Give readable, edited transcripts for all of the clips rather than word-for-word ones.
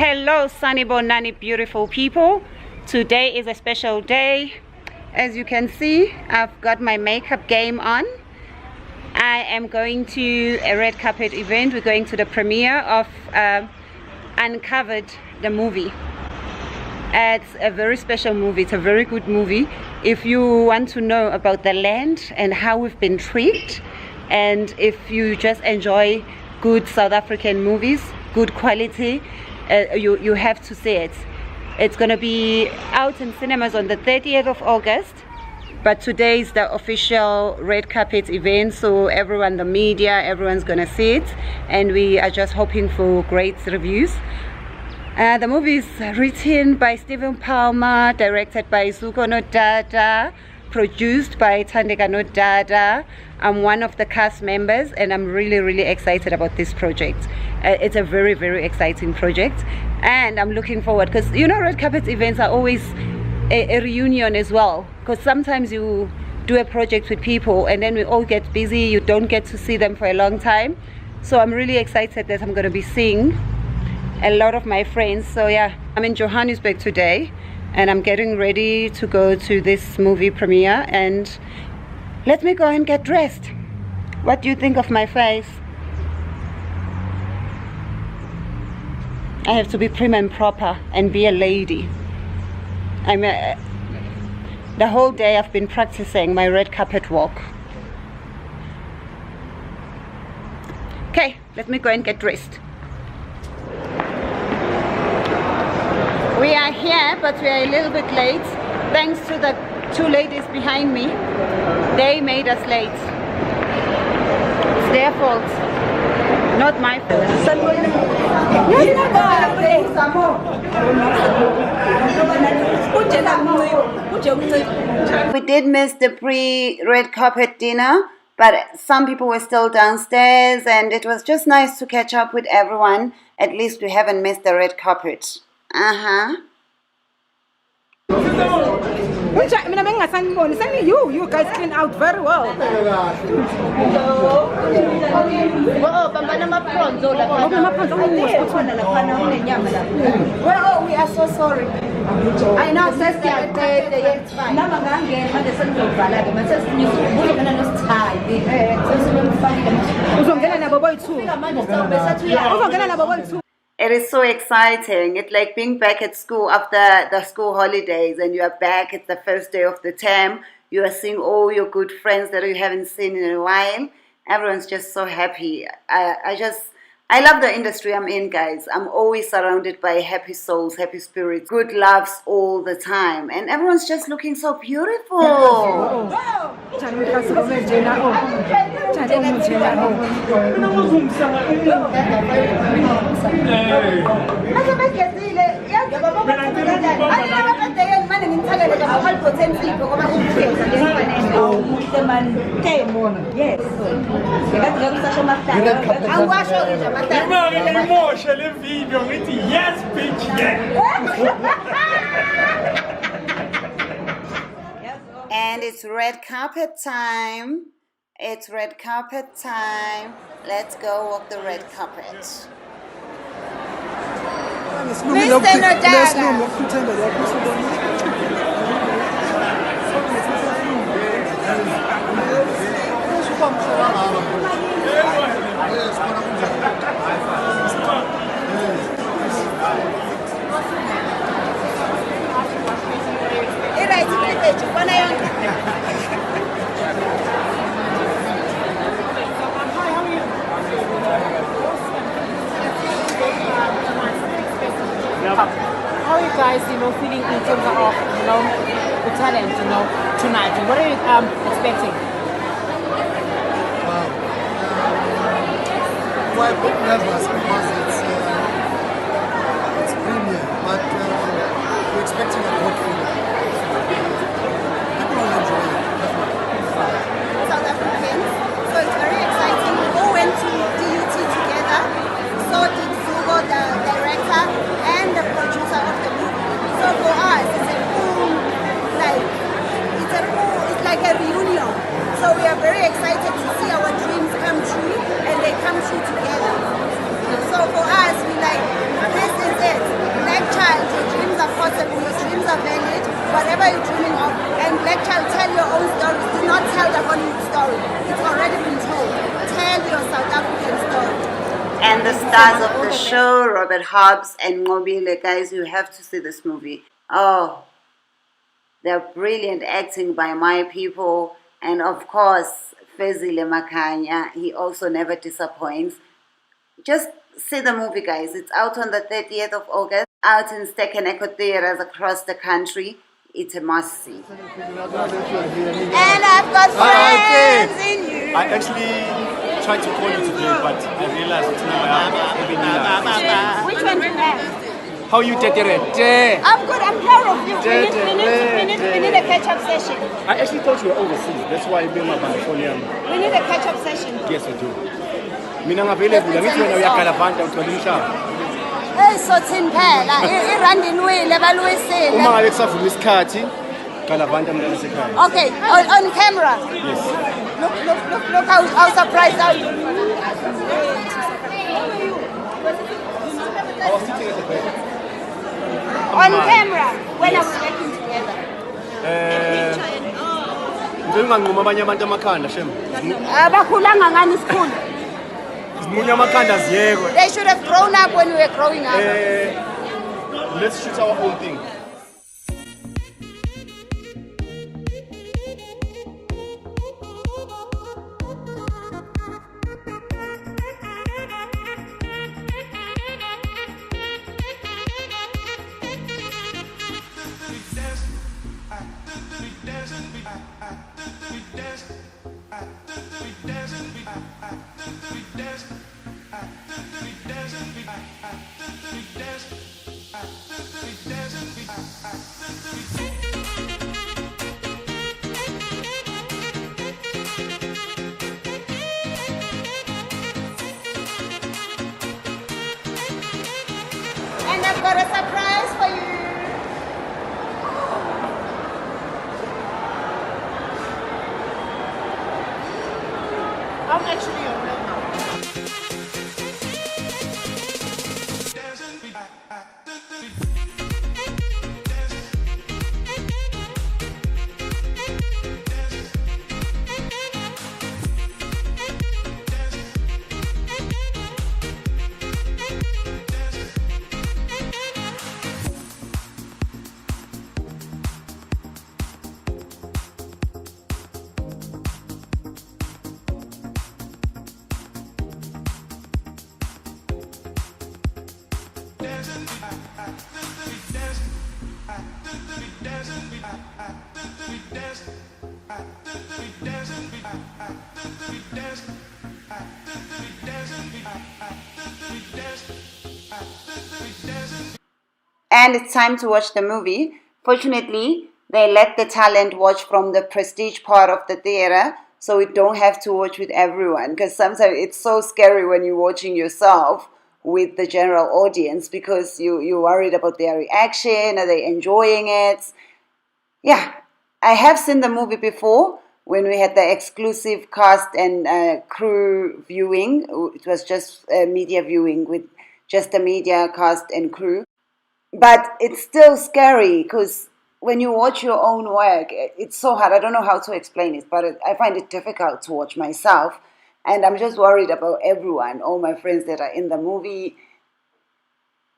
Hello Sunny Bonani beautiful people. Today is a special day. As you can see, I've got my makeup game on. I am going to a red carpet event. We're going to the premiere of Uncovered, the movie. It's a very special movie. It's a very good movie. If you want to know about the land and how we've been treated, and if you just enjoy good South African movies, good quality, you have to see it. It's going to be out in cinemas on the 30th of August, but today is the official red carpet event, so everyone, the media, everyone's going to see it, and we are just hoping for great reviews. The movie is written by Stephen Palmer, directed by 𝙏𝙗𝙧, produced by 𝙏𝙗𝙧 𝙠𝙠. I'm one of the cast members and I'm really excited about this project. It's a very exciting project, and I'm looking forward, because you know red carpet events are always a reunion as well, because sometimes you do a project with people and then we all get busy, you don't get to see them for a long time. So I'm really excited that I'm going to be seeing a lot of my friends. So yeah, I'm in Johannesburg today and I'm getting ready to go to this movie premiere, and let me go and get dressed. What do you think of my face? I have to be prim and proper and be a lady. The whole day I've been practicing my red carpet walk. Okay, let me go and get dressed. We are here, but we are a little bit late, thanks to the two ladies behind me. They made us late. It's their fault, not my fault. We did miss the pre-red carpet dinner, but some people were still downstairs, and it was just nice to catch up with everyone. At least we haven't missed the red carpet. You guys clean out very well. Well, we are so sorry. I know that's it's fine. It is so exciting. It's like being back at school after the school holidays, and you are back. It's the first day of the term. You are seeing all your good friends that you haven't seen in a while. Everyone's just so happy. I love the industry I'm in, guys. I'm always surrounded by happy souls, happy spirits, good loves all the time. And everyone's just looking so beautiful. And it's red carpet time. It's red carpet time. Let's go walk the red carpet. Mr. How are you guys, feeling in terms of, the talent, tonight? What are you expecting? Quite a bit nervous because it's premiere, but we're expecting a good film. People will enjoy it. South Africans, so it's very exciting. We all went to DUT together. So did 𝙏𝙗𝙧, the director and the producer of the movie. So for us, it's like a reunion. So we are very excited to see our dreams come true, and they come true together. So for us, we like, this is it. stars of the show, Robert Hobbs and 𝙏𝙝𝙖𝙣. Guys, you have to see this movie. Oh, they're brilliant acting by my people. And of course, Fezile Makanya, he also never disappoints. Just see the movie, guys. It's out on the 30th of August, out in 𝙏𝙝𝙖𝙣 theaters across the country. It's a must-see. And I've got friends in you. I actually tried to call you today, but I realized it's not Which one do you have? How you did it? I'm good. I'm proud of you. We need a catch-up session. I actually thought you were overseas. That's why I built my phone. We need a catch-up session. Yes, I do. Mina available. Ngithi wena uyakalavanda uthola umhlaba. Hey, sothini phela irandinwile baluyisile. Uma ngabe kusavuma isikhathi kalavanda mntana sekhaya. Okay, on camera. Yes. Look how surprised I am. I was sitting at the back. On camera, when are we working together? Nginganquma abanye abantu amakhanda shem. Abakhulanga ngani isikhulu? Zimunya amakhanda ziyekwe. They should have grown up when we were growing up. Let's shoot our own thing. And I've got a surprise for you. I'm actually on right now. And it's time to watch the movie. Fortunately, they let the talent watch from the prestige part of the theater, so we don't have to watch with everyone, because sometimes it's so scary when you're watching yourself with the general audience, because you're worried about their reaction. Are they enjoying it? Yeah, I have seen the movie before when we had the exclusive cast and crew viewing. It was just a media viewing with just the media cast and crew. But it's still scary because when you watch your own work, it's so hard. I don't know how to explain it, but I find it difficult to watch myself. And I'm just worried about everyone, all my friends that are in the movie.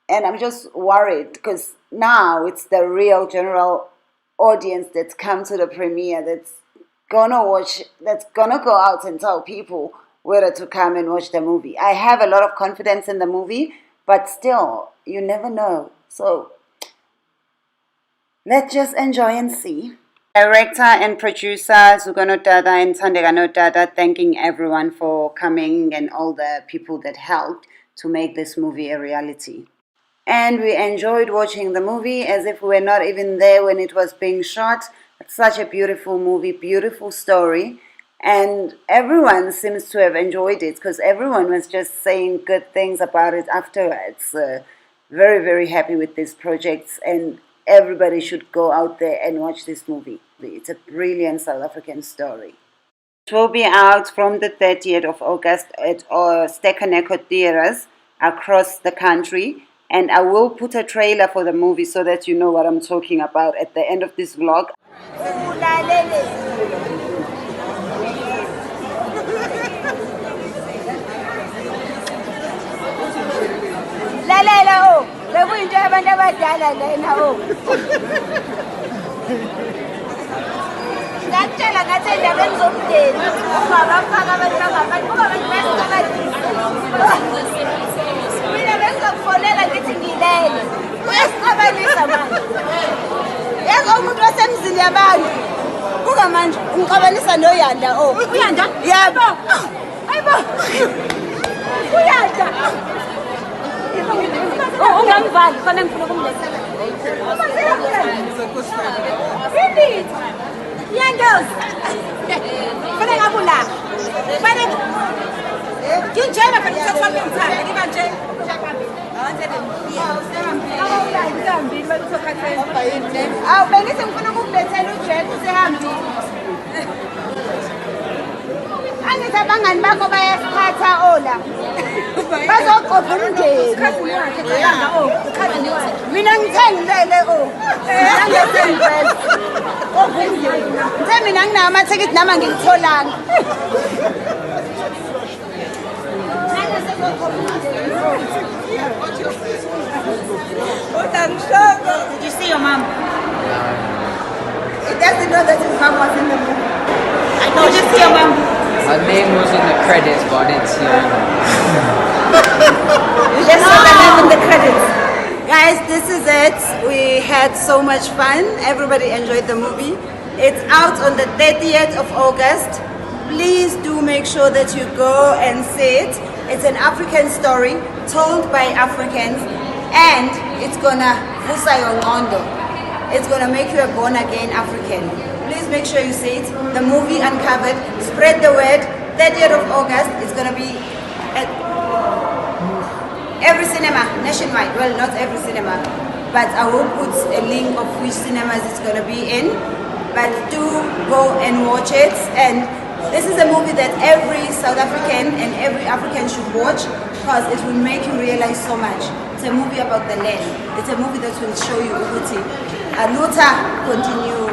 And I'm just worried because now it's the real general audience that's come to the premiere that's gonna watch, that's gonna go out and tell people whether to come and watch the movie. I have a lot of confidence in the movie, but still, you never know. So let's just enjoy and see. Director and producer 𝙏𝙝𝙖𝙣𝙠 and 𝙤𝙤𝙧, thanking everyone for coming and all the people that helped to make this movie a reality. And we enjoyed watching the movie as if we were not even there when it was being shot. It's such a beautiful movie, beautiful story. And everyone seems to have enjoyed it because everyone was just saying good things about it afterwards. Very, very happy with this project, and everybody should go out there and watch this movie. It's a brilliant South African story. It will be out from the 30th of August at 𝙏𝙗𝙖𝙣 theaters across the country. And I will put a trailer for the movie so that you know what I'm talking about at the end of this vlog. Lalela oh. Bekuyinto yabantu abadala lena oh. Ngakutshela ngathi endabeni zomndeni ungabafaka abantu abangabantu kuba abantu besicabadisa. Mina bengizokufonela ngithi ngilele. Uyasicabadisa manje. Yazi umuntu wasemzini yabantu. Buka manje ungixabanisa noYanda oh. uYanda? Yebo. Hayibo. uYanda. Ungamvali khona ngifuna ukumletha. Yini? Yandos. Fane ngabula. Fane. Kinjena phela sesifambe ngithanda ngiba nje. Awu bengithi ngifuna ukukulethela uJack usehambile. Angithi abangani bakho bayasiphatha ola. Bazoqopha umndeni. Mina ngithengilele oh. Ngiyangethengivela. Ngithe mina nginawo amathikithi nama ngilitholanga. Did you see your mom? He doesn't know that his mom was in the movie. I know. Did you see your mom? Her name was in the credits, but I didn't see her. You just saw the name in the credits. Guys, this is it. We had so much fun. Everybody enjoyed the movie. It's out on the 30th of August. Please do make sure that you go and see it. It's an African story told by Africans, and it's gonna vusa yongondo. It's gonna make you a born again African. Please make sure you see it. The movie Uncovered. Spread the word. 30th of August. It's gonna be at every cinema nationwide. Well, not every cinema, but I will put a link of which cinemas it's gonna be in. But do go and watch it. And this is a movie that every South African and every African should watch, because it will make you realize so much. It's a movie about the land. It's a movie that will show you ukuthi Aluta continue